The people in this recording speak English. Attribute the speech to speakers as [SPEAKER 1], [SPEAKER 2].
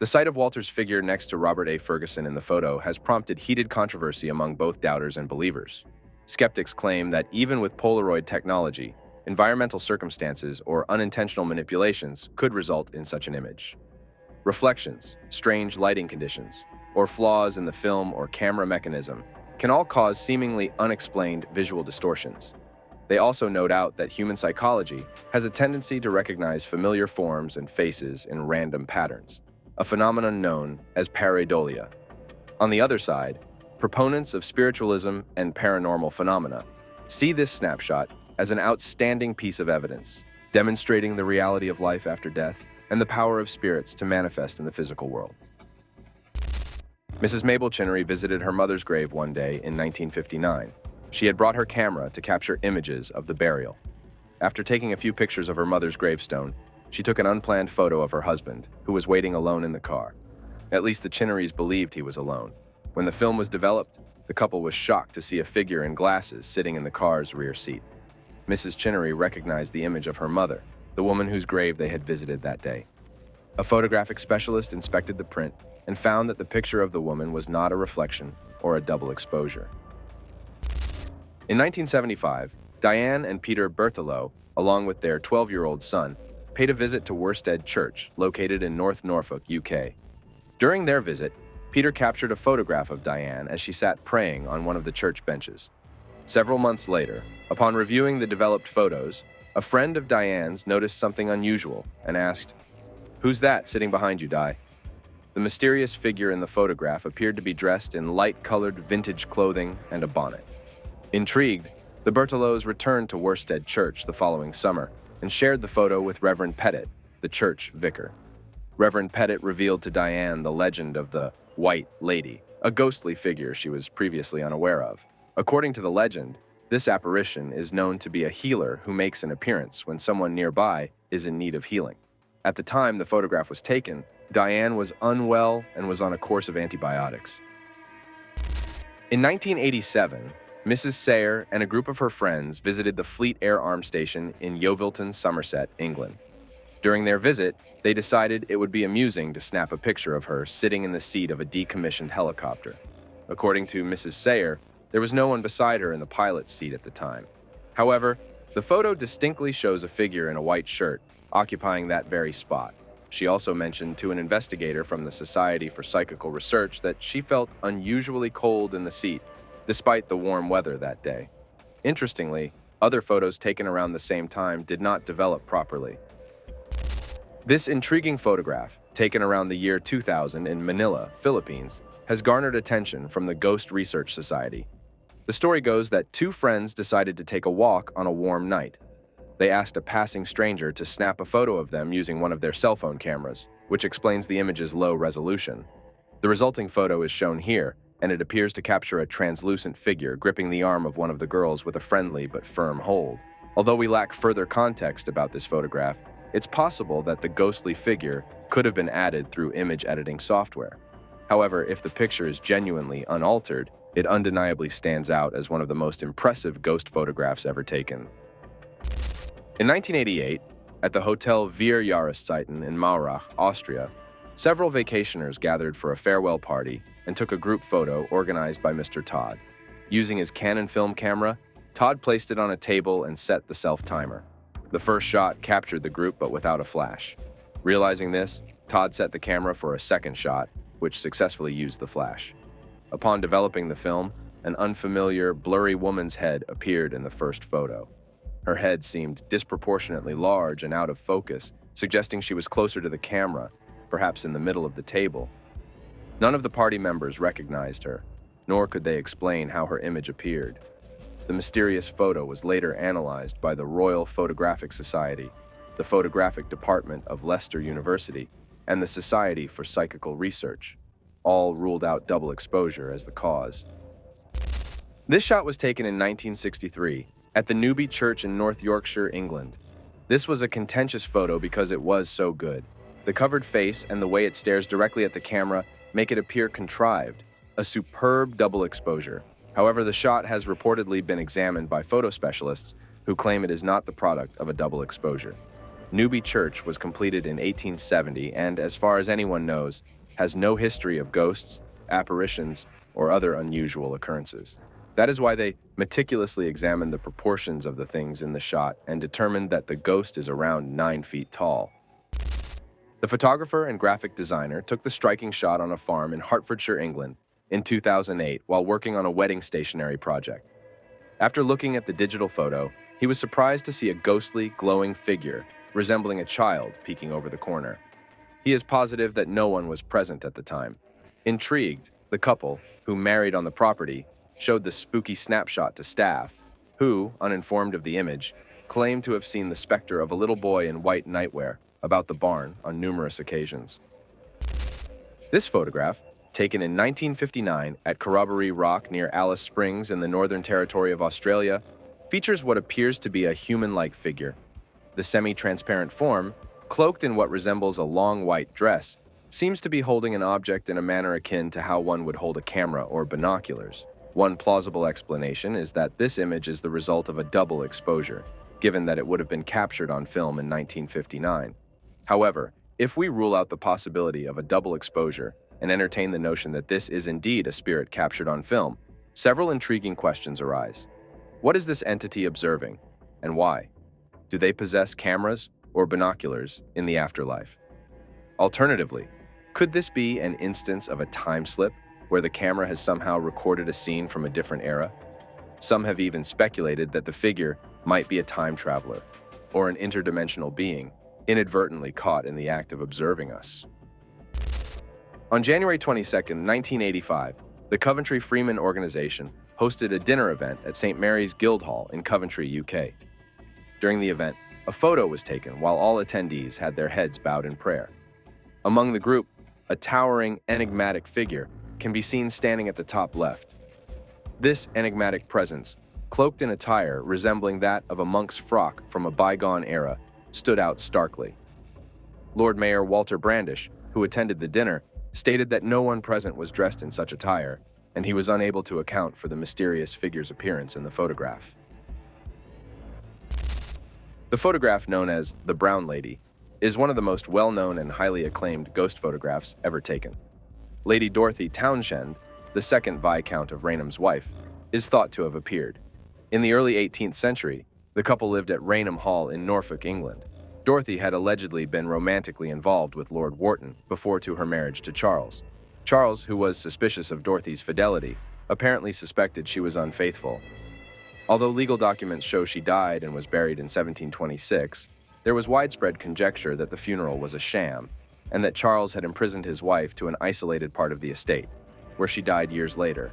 [SPEAKER 1] The sight of Walter's figure next to Robert A. Ferguson in the photo has prompted heated controversy among both doubters and believers. Skeptics claim that even with Polaroid technology, environmental circumstances or unintentional manipulations could result in such an image. Reflections, strange lighting conditions, or flaws in the film or camera mechanism can all cause seemingly unexplained visual distortions. They also note out that human psychology has a tendency to recognize familiar forms and faces in random patterns, a phenomenon known as pareidolia. On the other side, proponents of spiritualism and paranormal phenomena see this snapshot as an outstanding piece of evidence, demonstrating the reality of life after death and the power of spirits to manifest in the physical world. Mrs. Mabel Chinnery visited her mother's grave one day in 1959. She had brought her camera to capture images of the burial. After taking a few pictures of her mother's gravestone, she took an unplanned photo of her husband, who was waiting alone in the car. At least the Chinnerys believed he was alone. When the film was developed, the couple was shocked to see a figure in glasses sitting in the car's rear seat. Mrs. Chinnery recognized the image of her mother, the woman whose grave they had visited that day. A photographic specialist inspected the print and found that the picture of the woman was not a reflection or a double exposure. In 1975, Diane and Peter Berthelot, along with their 12-year-old son, paid a visit to Worstead Church, located in North Norfolk, UK. During their visit, Peter captured a photograph of Diane as she sat praying on one of the church benches. Several months later, upon reviewing the developed photos, a friend of Diane's noticed something unusual and asked, "Who's that sitting behind you, Di?" The mysterious figure in the photograph appeared to be dressed in light-colored vintage clothing and a bonnet. Intrigued, the Berthelots returned to Worstead Church the following summer and shared the photo with Reverend Pettit, the church vicar. Reverend Pettit revealed to Diane the legend of the White Lady, a ghostly figure she was previously unaware of. According to the legend, this apparition is known to be a healer who makes an appearance when someone nearby is in need of healing. At the time the photograph was taken, Diane was unwell and was on a course of antibiotics. In 1987, Mrs. Sayer and a group of her friends visited the Fleet Air Arm Station in Yeovilton, Somerset, England. During their visit, they decided it would be amusing to snap a picture of her sitting in the seat of a decommissioned helicopter. According to Mrs. Sayer, there was no one beside her in the pilot's seat at the time. However, the photo distinctly shows a figure in a white shirt occupying that very spot. She also mentioned to an investigator from the Society for Psychical Research that she felt unusually cold in the seat, despite the warm weather that day. Interestingly, other photos taken around the same time did not develop properly. This intriguing photograph, taken around the year 2000 in Manila, Philippines, has garnered attention from the Ghost Research Society. The story goes that two friends decided to take a walk on a warm night. They asked a passing stranger to snap a photo of them using one of their cell phone cameras, which explains the image's low resolution. The resulting photo is shown here, and it appears to capture a translucent figure gripping the arm of one of the girls with a friendly but firm hold. Although we lack further context about this photograph, it's possible that the ghostly figure could have been added through image editing software. However, if the picture is genuinely unaltered, it undeniably stands out as one of the most impressive ghost photographs ever taken. In 1988, at the Hotel Wir Jahreszeiten in Maurach, Austria, several vacationers gathered for a farewell party and took a group photo organized by Mr. Todd. Using his Canon film camera, Todd placed it on a table and set the self-timer. The first shot captured the group but without a flash. Realizing this, Todd set the camera for a second shot, which successfully used the flash. Upon developing the film, an unfamiliar, blurry woman's head appeared in the first photo. Her head seemed disproportionately large and out of focus, suggesting she was closer to the camera, perhaps in the middle of the table. None of the party members recognized her, nor could they explain how her image appeared. The mysterious photo was later analyzed by the Royal Photographic Society, the Photographic Department of Leicester University, and the Society for Psychical Research. All ruled out double exposure as the cause. This shot was taken in 1963 at the Newby Church in North Yorkshire, England. This was a contentious photo because it was so good. The covered face and the way it stares directly at the camera make it appear contrived, a superb double exposure. However, the shot has reportedly been examined by photo specialists who claim it is not the product of a double exposure. Newby Church was completed in 1870 and, as far as anyone knows, has no history of ghosts, apparitions, or other unusual occurrences. That is why they meticulously examined the proportions of the things in the shot and determined that the ghost is around 9 feet tall. The photographer and graphic designer took the striking shot on a farm in Hertfordshire, England, in 2008 while working on a wedding stationery project. After looking at the digital photo, he was surprised to see a ghostly, glowing figure resembling a child peeking over the corner. He is positive that no one was present at the time. Intrigued, the couple, who married on the property, showed the spooky snapshot to staff, who, uninformed of the image, claimed to have seen the specter of a little boy in white nightwear about the barn on numerous occasions. This photograph, taken in 1959 at Corroboree Rock near Alice Springs in the Northern Territory of Australia, features what appears to be a human-like figure. The semi-transparent form, cloaked in what resembles a long white dress, seems to be holding an object in a manner akin to how one would hold a camera or binoculars. One plausible explanation is that this image is the result of a double exposure, given that it would have been captured on film in 1959. However, if we rule out the possibility of a double exposure and entertain the notion that this is indeed a spirit captured on film, several intriguing questions arise. What is this entity observing, and why? Do they possess cameras or binoculars in the afterlife? Alternatively, could this be an instance of a time slip where the camera has somehow recorded a scene from a different era? Some have even speculated that the figure might be a time traveler or an interdimensional being inadvertently caught in the act of observing us. On January 22, 1985, the Coventry Freeman organization hosted a dinner event at St. Mary's Guildhall in Coventry, UK. During the event, a photo was taken while all attendees had their heads bowed in prayer. Among the group, a towering, enigmatic figure can be seen standing at the top left. This enigmatic presence, cloaked in attire resembling that of a monk's frock from a bygone era, stood out starkly. Lord Mayor Walter Brandish, who attended the dinner, stated that no one present was dressed in such attire, and he was unable to account for the mysterious figure's appearance in the photograph. The photograph, known as the Brown Lady, is one of the most well-known and highly acclaimed ghost photographs ever taken. Lady Dorothy Townshend, the second Viscount of Raynham's wife, is thought to have appeared. In the early 18th century, the couple lived at Raynham Hall in Norfolk, England. Dorothy had allegedly been romantically involved with Lord Wharton before to her marriage to Charles. Charles, who was suspicious of Dorothy's fidelity, apparently suspected she was unfaithful. Although legal documents show she died and was buried in 1726, there was widespread conjecture that the funeral was a sham, and that Charles had imprisoned his wife to an isolated part of the estate, where she died years later.